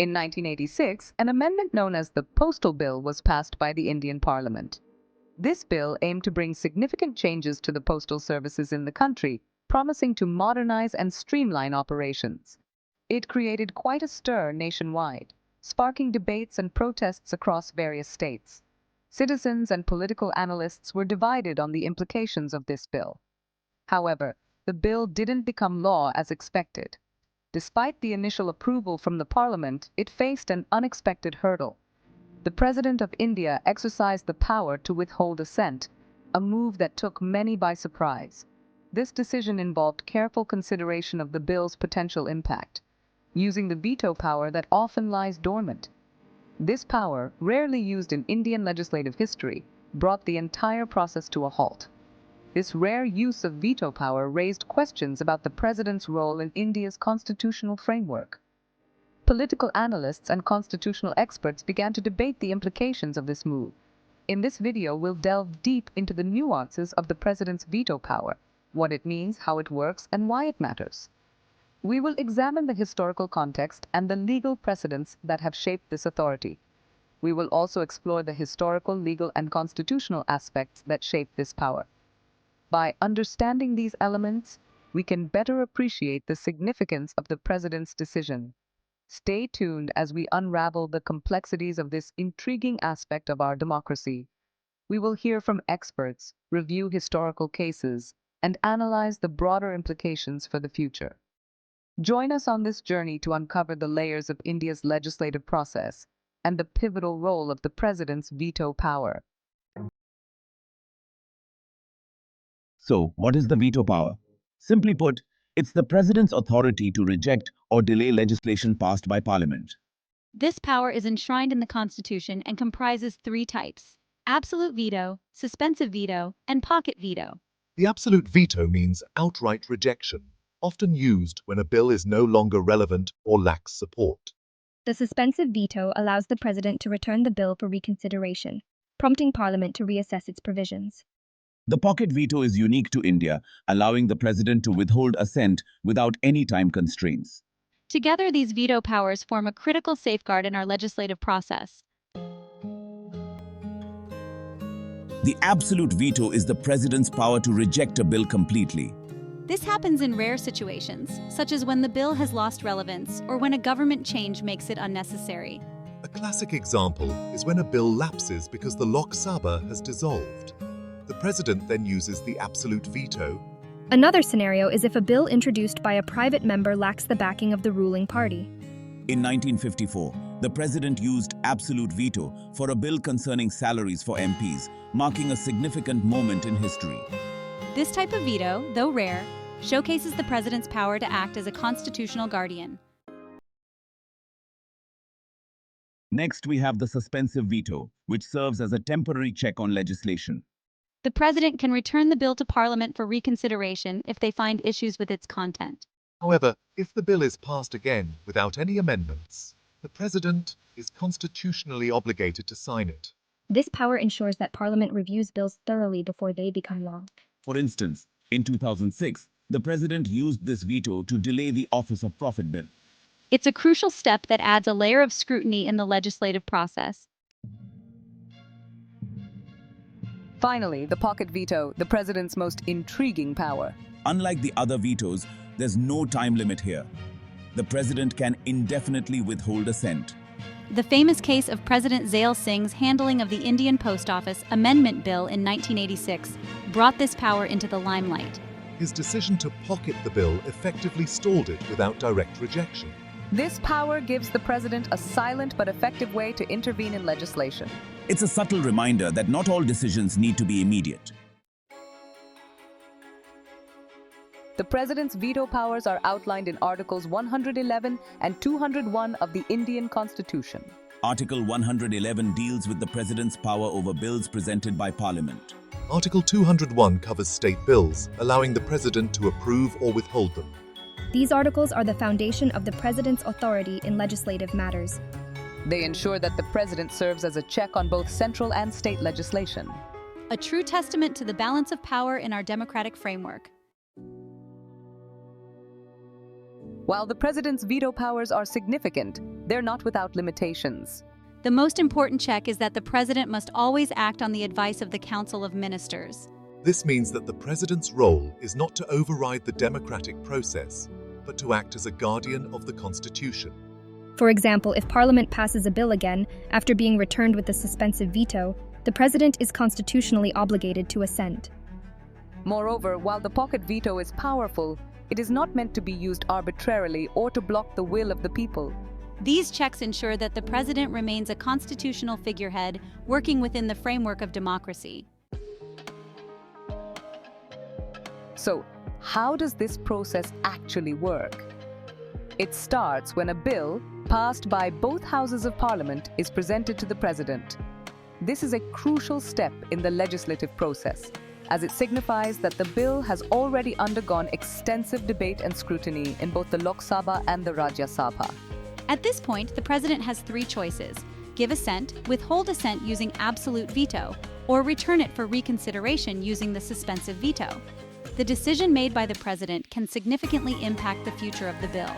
In 1986, an amendment known as the Postal Bill was passed by the Indian Parliament. This bill aimed to bring significant changes to the postal services in the country, promising to modernize and streamline operations. It created quite a stir nationwide, sparking debates and protests across various states. Citizens and political analysts were divided on the implications of this bill. However, the bill didn't become law as expected. Despite the initial approval from the Parliament, it faced an unexpected hurdle. The President of India exercised the power to withhold assent, a move that took many by surprise. This decision involved careful consideration of the bill's potential impact, using the veto power that often lies dormant. This power, rarely used in Indian legislative history, brought the entire process to a halt. This rare use of veto power raised questions about the President's role in India's constitutional framework. Political analysts and constitutional experts began to debate the implications of this move. In this video, we'll delve deep into the nuances of the President's veto power, what it means, how it works, and why it matters. We will examine the historical context and the legal precedents that have shaped this authority. We will also explore the historical, legal, and constitutional aspects that shape this power. By understanding these elements, we can better appreciate the significance of the President's decision. Stay tuned as we unravel the complexities of this intriguing aspect of our democracy. We will hear from experts, review historical cases, and analyze the broader implications for the future. Join us on this journey to uncover the layers of India's legislative process and the pivotal role of the President's veto power. So, what is the veto power? Simply put, it's the President's authority to reject or delay legislation passed by Parliament. This power is enshrined in the Constitution and comprises three types: absolute veto, suspensive veto, and pocket veto. The absolute veto means outright rejection, often used when a bill is no longer relevant or lacks support. The suspensive veto allows the President to return the bill for reconsideration, prompting Parliament to reassess its provisions. The pocket veto is unique to India, allowing the President to withhold assent without any time constraints. Together, these veto powers form a critical safeguard in our legislative process. The absolute veto is the President's power to reject a bill completely. This happens in rare situations, such as when the bill has lost relevance or when a government change makes it unnecessary. A classic example is when a bill lapses because the Lok Sabha has dissolved. The President then uses the absolute veto. Another scenario is if a bill introduced by a private member lacks the backing of the ruling party. In 1954, the President used absolute veto for a bill concerning salaries for MPs, marking a significant moment in history. This type of veto, though rare, showcases the President's power to act as a constitutional guardian. Next, we have the suspensive veto, which serves as a temporary check on legislation. The President can return the bill to Parliament for reconsideration if they find issues with its content. However, if the bill is passed again without any amendments, the President is constitutionally obligated to sign it. This power ensures that Parliament reviews bills thoroughly before they become law. For instance, in 2006, the President used this veto to delay the Office of Profit Bill. It's a crucial step that adds a layer of scrutiny in the legislative process. Finally, the pocket veto, the President's most intriguing power. Unlike the other vetoes, there's no time limit here. The President can indefinitely withhold assent. The famous case of President Zail Singh's handling of the Indian Post Office Amendment Bill in 1986 brought this power into the limelight. His decision to pocket the bill effectively stalled it without direct rejection. This power gives the President a silent but effective way to intervene in legislation. It's a subtle reminder that not all decisions need to be immediate. The President's veto powers are outlined in Articles 111 and 201 of the Indian Constitution. Article 111 deals with the President's power over bills presented by Parliament. Article 201 covers state bills, allowing the President to approve or withhold them. These articles are the foundation of the President's authority in legislative matters. They ensure that the President serves as a check on both central and state legislation. A true testament to the balance of power in our democratic framework. While the president's veto powers are significant, they're not without limitations. The most important check is that the president must always act on the advice of the Council of Ministers. This means that the president's role is not to override the democratic process, but to act as a guardian of the Constitution. For example, if Parliament passes a bill again after being returned with a suspensive veto, the president is constitutionally obligated to assent. Moreover, while the pocket veto is powerful, it is not meant to be used arbitrarily or to block the will of the people. These checks ensure that the president remains a constitutional figurehead working within the framework of democracy. So, how does this process actually work? It starts when a bill, passed by both houses of Parliament, is presented to the president. This is a crucial step in the legislative process, as it signifies that the bill has already undergone extensive debate and scrutiny in both the Lok Sabha and the Rajya Sabha. At this point, the president has three choices: give assent, withhold assent using absolute veto, or return it for reconsideration using the suspensive veto. The decision made by the president can significantly impact the future of the bill.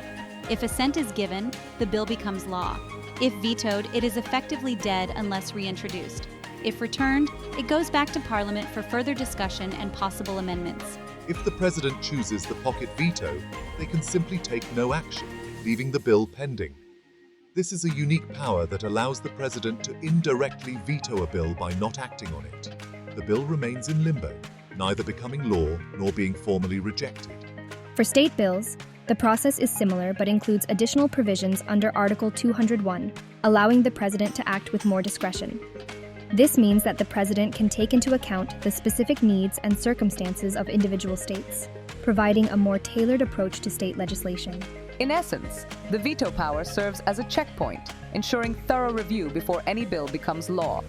If assent is given, the bill becomes law. If vetoed, it is effectively dead unless reintroduced. If returned, it goes back to Parliament for further discussion and possible amendments. If the president chooses the pocket veto, they can simply take no action, leaving the bill pending. This is a unique power that allows the president to indirectly veto a bill by not acting on it. The bill remains in limbo, neither becoming law nor being formally rejected. For state bills, the process is similar but includes additional provisions under Article 201, allowing the president to act with more discretion. This means that the president can take into account the specific needs and circumstances of individual states, providing a more tailored approach to state legislation. In essence, the veto power serves as a checkpoint, ensuring thorough review before any bill becomes law.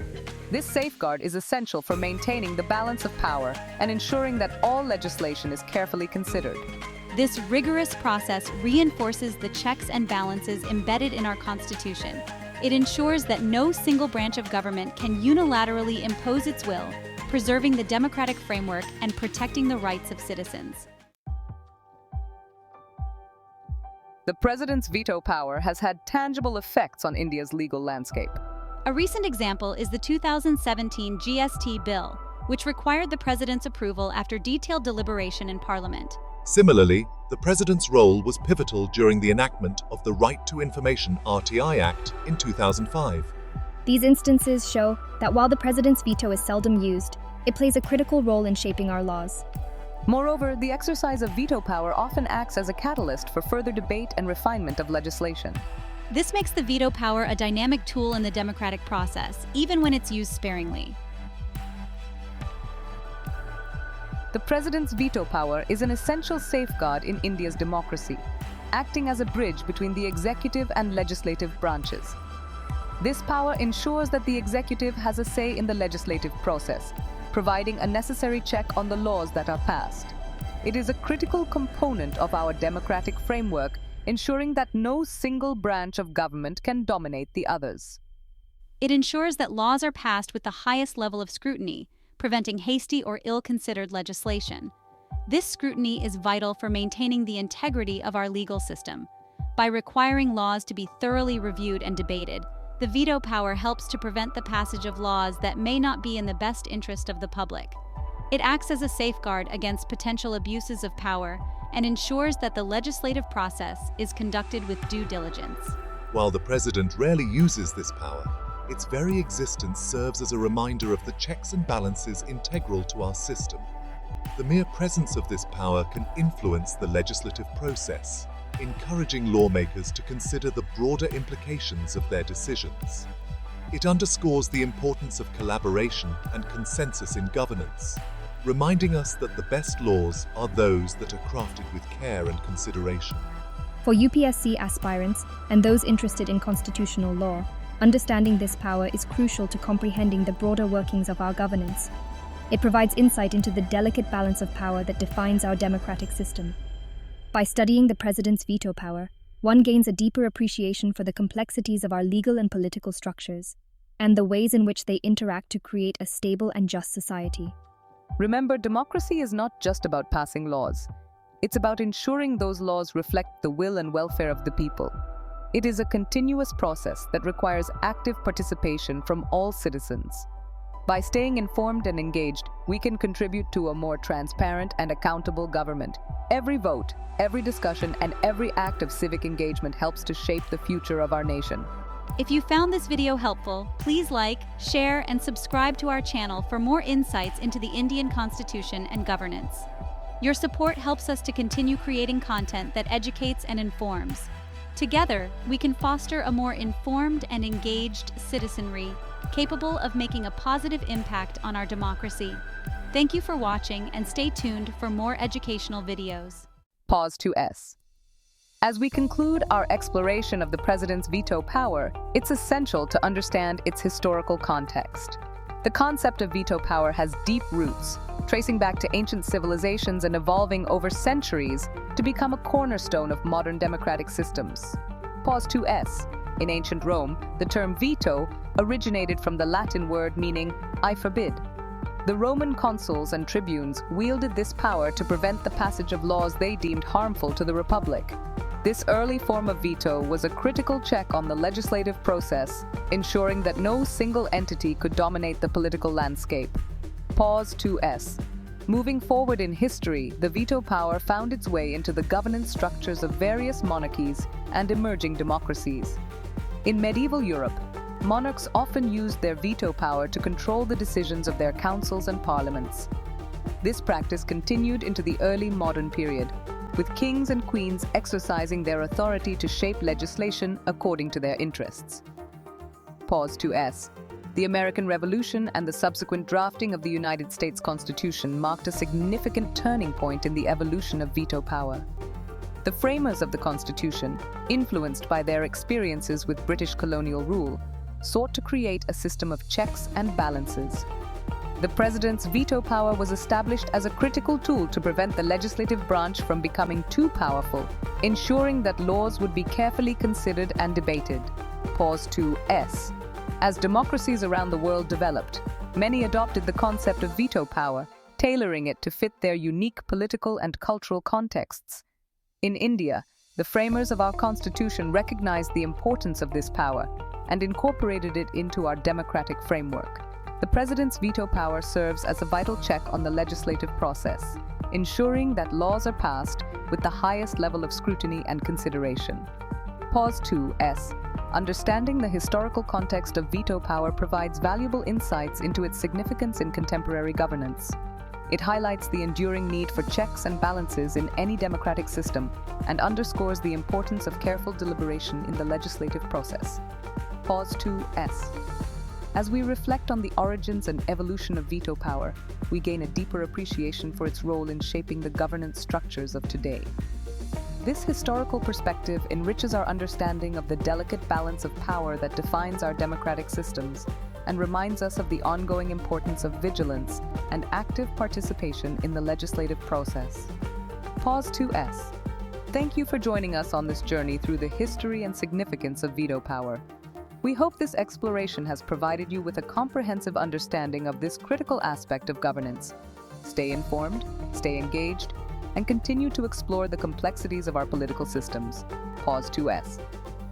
This safeguard is essential for maintaining the balance of power and ensuring that all legislation is carefully considered. This rigorous process reinforces the checks and balances embedded in our Constitution. It ensures that no single branch of government can unilaterally impose its will, preserving the democratic framework and protecting the rights of citizens. The president's veto power has had tangible effects on India's legal landscape. A recent example is the 2017 GST bill, which required the president's approval after detailed deliberation in Parliament. Similarly, the president's role was pivotal during the enactment of the Right to Information (RTI) Act in 2005. These instances show that while the president's veto is seldom used, it plays a critical role in shaping our laws. Moreover, the exercise of veto power often acts as a catalyst for further debate and refinement of legislation. This makes the veto power a dynamic tool in the democratic process, even when it's used sparingly. The president's veto power is an essential safeguard in India's democracy, acting as a bridge between the executive and legislative branches. This power ensures that the executive has a say in the legislative process, providing a necessary check on the laws that are passed. It is a critical component of our democratic framework, ensuring that no single branch of government can dominate the others. It ensures that laws are passed with the highest level of scrutiny, preventing hasty or ill-considered legislation. This scrutiny is vital for maintaining the integrity of our legal system. By requiring laws to be thoroughly reviewed and debated, the veto power helps to prevent the passage of laws that may not be in the best interest of the public. It acts as a safeguard against potential abuses of power and ensures that the legislative process is conducted with due diligence. While the president rarely uses this power, its very existence serves as a reminder of the checks and balances integral to our system. The mere presence of this power can influence the legislative process, encouraging lawmakers to consider the broader implications of their decisions. It underscores the importance of collaboration and consensus in governance, reminding us that the best laws are those that are crafted with care and consideration. For UPSC aspirants and those interested in constitutional law, understanding this power is crucial to comprehending the broader workings of our governance. It provides insight into the delicate balance of power that defines our democratic system. By studying the president's veto power, one gains a deeper appreciation for the complexities of our legal and political structures, and the ways in which they interact to create a stable and just society. Remember, democracy is not just about passing laws. It's about ensuring those laws reflect the will and welfare of the people. It is a continuous process that requires active participation from all citizens. By staying informed and engaged, we can contribute to a more transparent and accountable government. Every vote, every discussion, and every act of civic engagement helps to shape the future of our nation. If you found this video helpful, please like, share, and subscribe to our channel for more insights into the Indian Constitution and governance. Your support helps us to continue creating content that educates and informs. Together, we can foster a more informed and engaged citizenry, capable of making a positive impact on our democracy. Thank you for watching and stay tuned for more educational videos. Pause to S. As we conclude our exploration of the president's veto power, it's essential to understand its historical context. The concept of veto power has deep roots, tracing back to ancient civilizations and evolving over centuries to become a cornerstone of modern democratic systems. Pause to S. In ancient Rome, the term veto originated from the Latin word meaning "I forbid." The Roman consuls and tribunes wielded this power to prevent the passage of laws they deemed harmful to the Republic. This early form of veto was a critical check on the legislative process, ensuring that no single entity could dominate the political landscape. Pause to S. Moving forward in history, the veto power found its way into the governance structures of various monarchies and emerging democracies. In medieval Europe, monarchs often used their veto power to control the decisions of their councils and parliaments. This practice continued into the early modern period, with kings and queens exercising their authority to shape legislation according to their interests. Pause to S. The American Revolution and the subsequent drafting of the United States Constitution marked a significant turning point in the evolution of veto power. The framers of the Constitution, influenced by their experiences with British colonial rule, sought to create a system of checks and balances. The president's veto power was established as a critical tool to prevent the legislative branch from becoming too powerful, ensuring that laws would be carefully considered and debated. Pause to S. As democracies around the world developed, many adopted the concept of veto power, tailoring it to fit their unique political and cultural contexts. In India, the framers of our Constitution recognized the importance of this power and incorporated it into our democratic framework. The president's veto power serves as a vital check on the legislative process, ensuring that laws are passed with the highest level of scrutiny and consideration. Pause to S. Understanding the historical context of veto power provides valuable insights into its significance in contemporary governance. It highlights the enduring need for checks and balances in any democratic system and underscores the importance of careful deliberation in the legislative process. Pause to S. As we reflect on the origins and evolution of veto power, we gain a deeper appreciation for its role in shaping the governance structures of today. This historical perspective enriches our understanding of the delicate balance of power that defines our democratic systems and reminds us of the ongoing importance of vigilance and active participation in the legislative process. Pause to S. Thank you for joining us on this journey through the history and significance of veto power. We hope this exploration has provided you with a comprehensive understanding of this critical aspect of governance. Stay informed, stay engaged, and continue to explore the complexities of our political systems. Pause to S.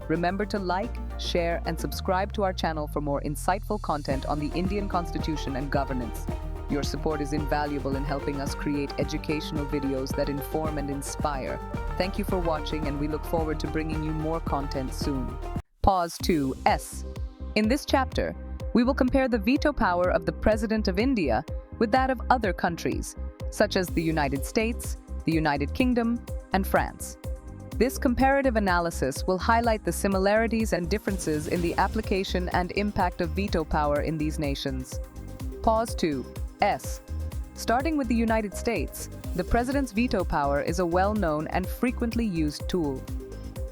Remember to like, share, and subscribe to our channel for more insightful content on the Indian Constitution and governance. Your support is invaluable in helping us create educational videos that inform and inspire. Thank you for watching, and we look forward to bringing you more content soon. Pause to S. In this chapter, we will compare the veto power of the President of India with that of other countries, such as the United States, the United Kingdom, and France. This comparative analysis will highlight the similarities and differences in the application and impact of veto power in these nations. Pause to S. Starting with the United States, the President's veto power is a well-known and frequently used tool.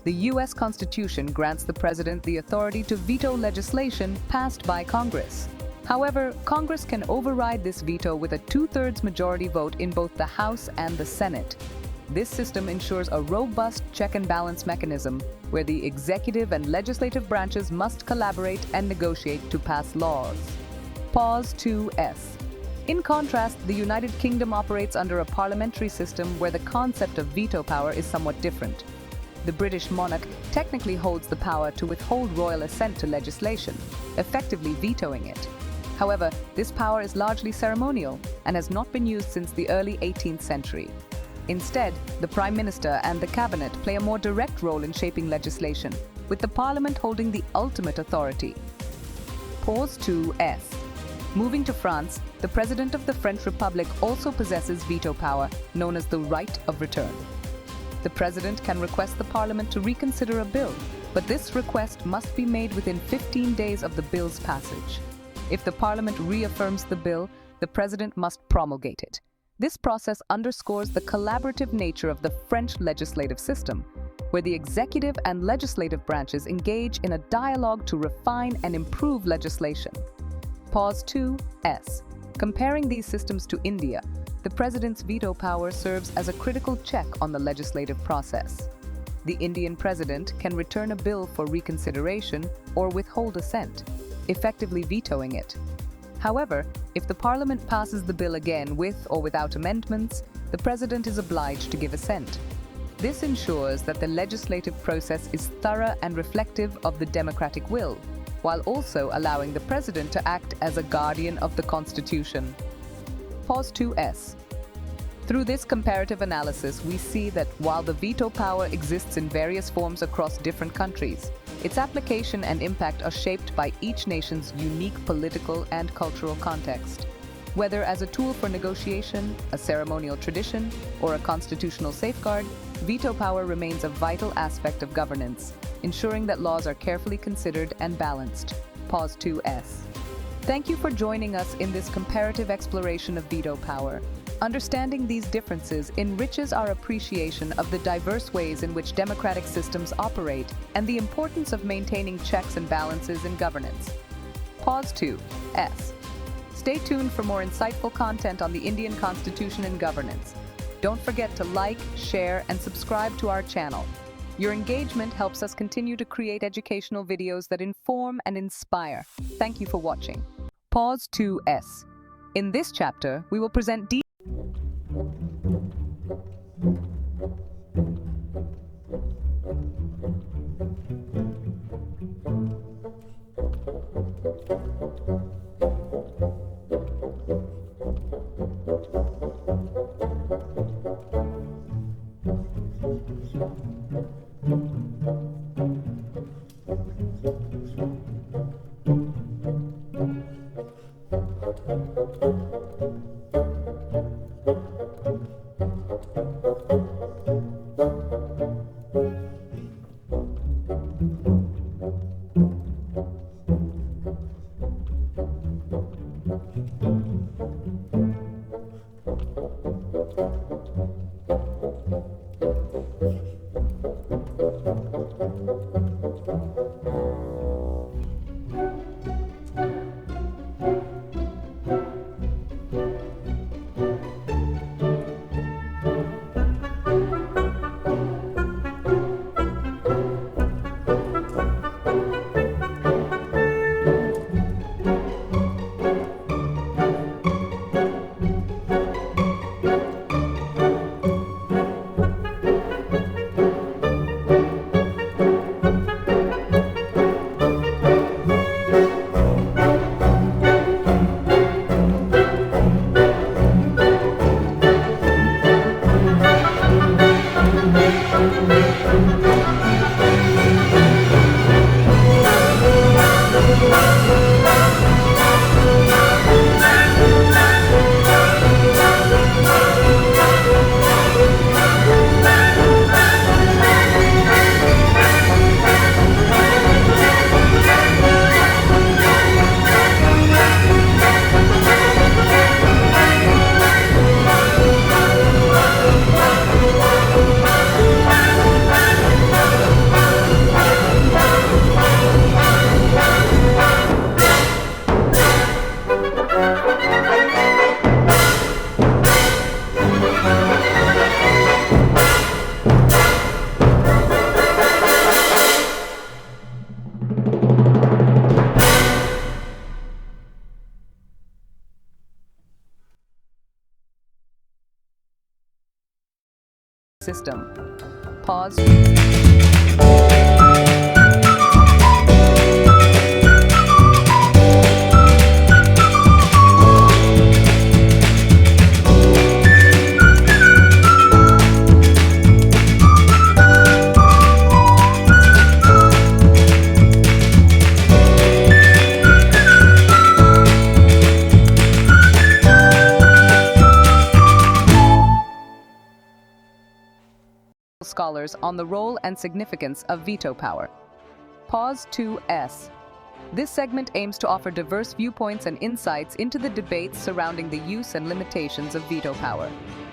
The U.S. Constitution grants the President the authority to veto legislation passed by Congress. However, Congress can override this veto with a two-thirds majority vote in both the House and the Senate. This system ensures a robust check and balance mechanism where the executive and legislative branches must collaborate and negotiate to pass laws. Pause to S. In contrast, the United Kingdom operates under a parliamentary system where the concept of veto power is somewhat different. The British monarch technically holds the power to withhold royal assent to legislation, effectively vetoing it. However, this power is largely ceremonial and has not been used since the early 18th century. Instead, the Prime Minister and the Cabinet play a more direct role in shaping legislation, with the Parliament holding the ultimate authority. Pause 2S. Moving to France, the President of the French Republic also possesses veto power, known as the right of return. The President can request the Parliament to reconsider a bill, but this request must be made within 15 days of the bill's passage. If the Parliament reaffirms the bill, the President must promulgate it. This process underscores the collaborative nature of the French legislative system, where the executive and legislative branches engage in a dialogue to refine and improve legislation. Pause 2S. Comparing these systems to India, the President's veto power serves as a critical check on the legislative process. The Indian President can return a bill for reconsideration or withhold assent, effectively vetoing it. However, if the Parliament passes the bill again with or without amendments, the President is obliged to give assent. This ensures that the legislative process is thorough and reflective of the democratic will, while also allowing the President to act as a guardian of the Constitution. Pause 2S. Through this comparative analysis, we see that while the veto power exists in various forms across different countries, its application and impact are shaped by each nation's unique political and cultural context. Whether as a tool for negotiation, a ceremonial tradition, or a constitutional safeguard, veto power remains a vital aspect of governance, ensuring that laws are carefully considered and balanced. Pause 2S. Thank you for joining us in this comparative exploration of veto power. Understanding these differences enriches our appreciation of the diverse ways in which democratic systems operate and the importance of maintaining checks and balances in governance. Pause 2S. Stay tuned for more insightful content on the Indian Constitution and governance. Don't forget to like, share, and subscribe to our channel. Your engagement helps us continue to create educational videos that inform and inspire. Thank you for watching. Pause 2S. In this chapter, we will present system. Pause. Scholars on the role and significance of veto power. Pause 2S. This segment aims to offer diverse viewpoints and insights into the debates surrounding the use and limitations of veto power.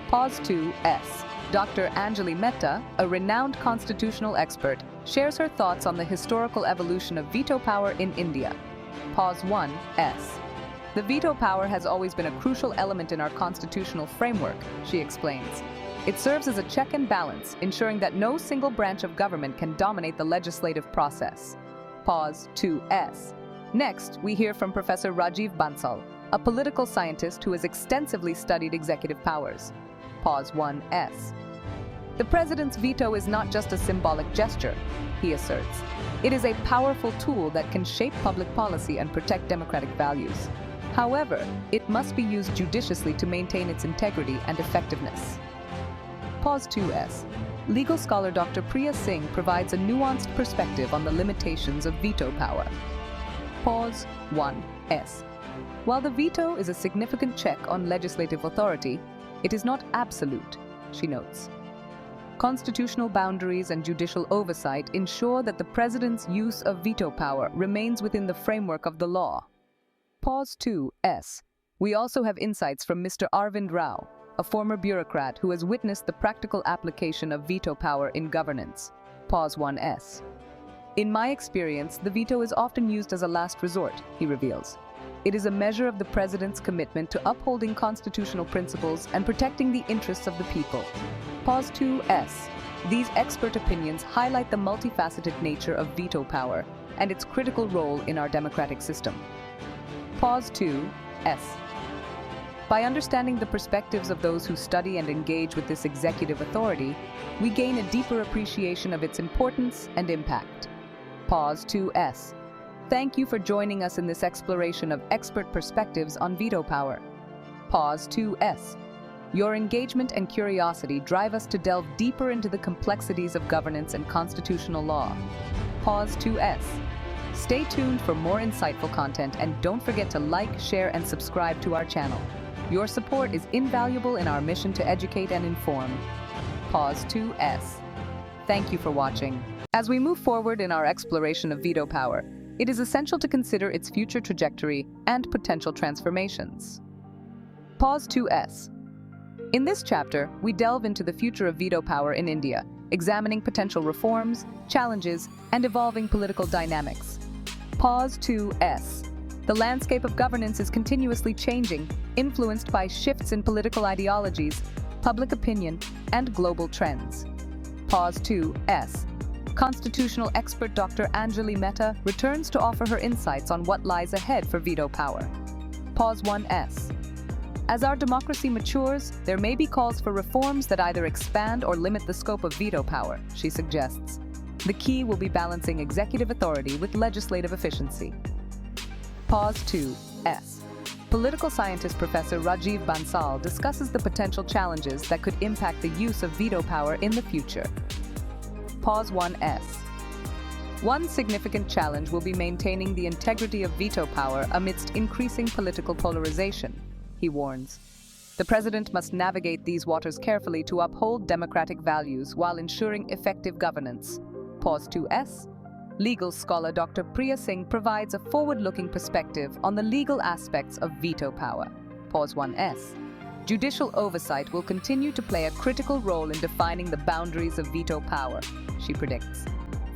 Pause 2S. Dr. Anjali Mehta, a renowned constitutional expert, shares her thoughts on the historical evolution of veto power in India. Pause 1S. The veto power has always been a crucial element in our constitutional framework, she explains. It serves as a check and balance, ensuring that no single branch of government can dominate the legislative process. Pause 2S. Next, we hear from Professor Rajiv Bansal, a political scientist who has extensively studied executive powers. Pause 1S. The president's veto is not just a symbolic gesture, he asserts. It is a powerful tool that can shape public policy and protect democratic values. However, it must be used judiciously to maintain its integrity and effectiveness. Pause 2S. Legal scholar Dr. Priya Singh provides a nuanced perspective on the limitations of veto power. Pause 1S. While the veto is a significant check on legislative authority, it is not absolute, she notes. Constitutional boundaries and judicial oversight ensure that the president's use of veto power remains within the framework of the law. Pause 2S. We also have insights from Mr. Arvind Rao, a former bureaucrat who has witnessed the practical application of veto power in governance. Pause 1S. In my experience, the veto is often used as a last resort, he reveals. It is a measure of the president's commitment to upholding constitutional principles and protecting the interests of the people. Pause 2S. These expert opinions highlight the multifaceted nature of veto power and its critical role in our democratic system. Pause 2S. By understanding the perspectives of those who study and engage with this executive authority, we gain a deeper appreciation of its importance and impact. Pause 2S. Thank you for joining us in this exploration of expert perspectives on veto power. Pause 2S. Your engagement and curiosity drive us to delve deeper into the complexities of governance and constitutional law. Pause 2S. Stay tuned for more insightful content and don't forget to like, share, and subscribe to our channel. Your support is invaluable in our mission to educate and inform. Pause 2S. Thank you for watching. As we move forward in our exploration of veto power, it is essential to consider its future trajectory and potential transformations. Pause 2S. In this chapter, we delve into the future of veto power in India, examining potential reforms, challenges, and evolving political dynamics. Pause 2S. The landscape of governance is continuously changing, influenced by shifts in political ideologies, public opinion, and global trends. Pause 2S. Constitutional expert Dr. Anjali Mehta returns to offer her insights on what lies ahead for veto power. Pause 1S. As our democracy matures, there may be calls for reforms that either expand or limit the scope of veto power, she suggests. The key will be balancing executive authority with legislative efficiency. Pause 2S. Political scientist Professor Rajiv Bansal discusses the potential challenges that could impact the use of veto power in the future. Pause 1S. One significant challenge will be maintaining the integrity of veto power amidst increasing political polarization, he warns. The president must navigate these waters carefully to uphold democratic values while ensuring effective governance. Pause 2S. Legal scholar Dr. Priya Singh provides a forward-looking perspective on the legal aspects of veto power. Pause 1S. Judicial oversight will continue to play a critical role in defining the boundaries of veto power, she predicts.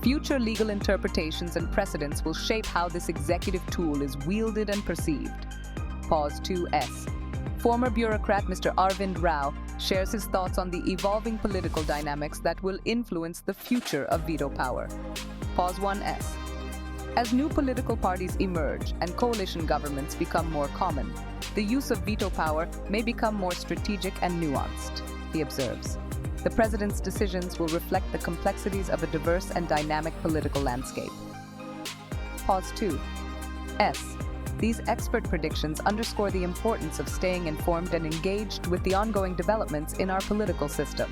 Future legal interpretations and precedents will shape how this executive tool is wielded and perceived. Pause 2S. Former bureaucrat Mr. Arvind Rao shares his thoughts on the evolving political dynamics that will influence the future of veto power. Pause 1S. As new political parties emerge and coalition governments become more common, the use of veto power may become more strategic and nuanced, he observes. The President's decisions will reflect the complexities of a diverse and dynamic political landscape. Pause 2. S. These expert predictions underscore the importance of staying informed and engaged with the ongoing developments in our political system.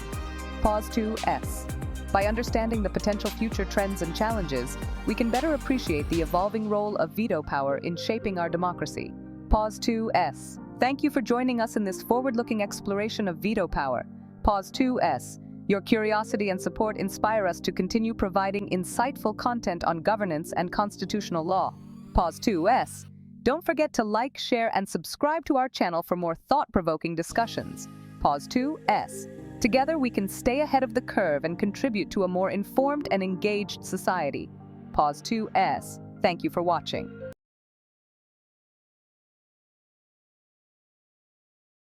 Pause 2S. By understanding the potential future trends and challenges, we can better appreciate the evolving role of veto power in shaping our democracy. Pause 2S. Thank you for joining us in this forward-looking exploration of veto power. Pause 2S. Your curiosity and support inspire us to continue providing insightful content on governance and constitutional law. Pause 2S. Don't forget to like, share, and subscribe to our channel for more thought-provoking discussions. Pause 2S. Together we can stay ahead of the curve and contribute to a more informed and engaged society. Pause 2S. Thank you for watching.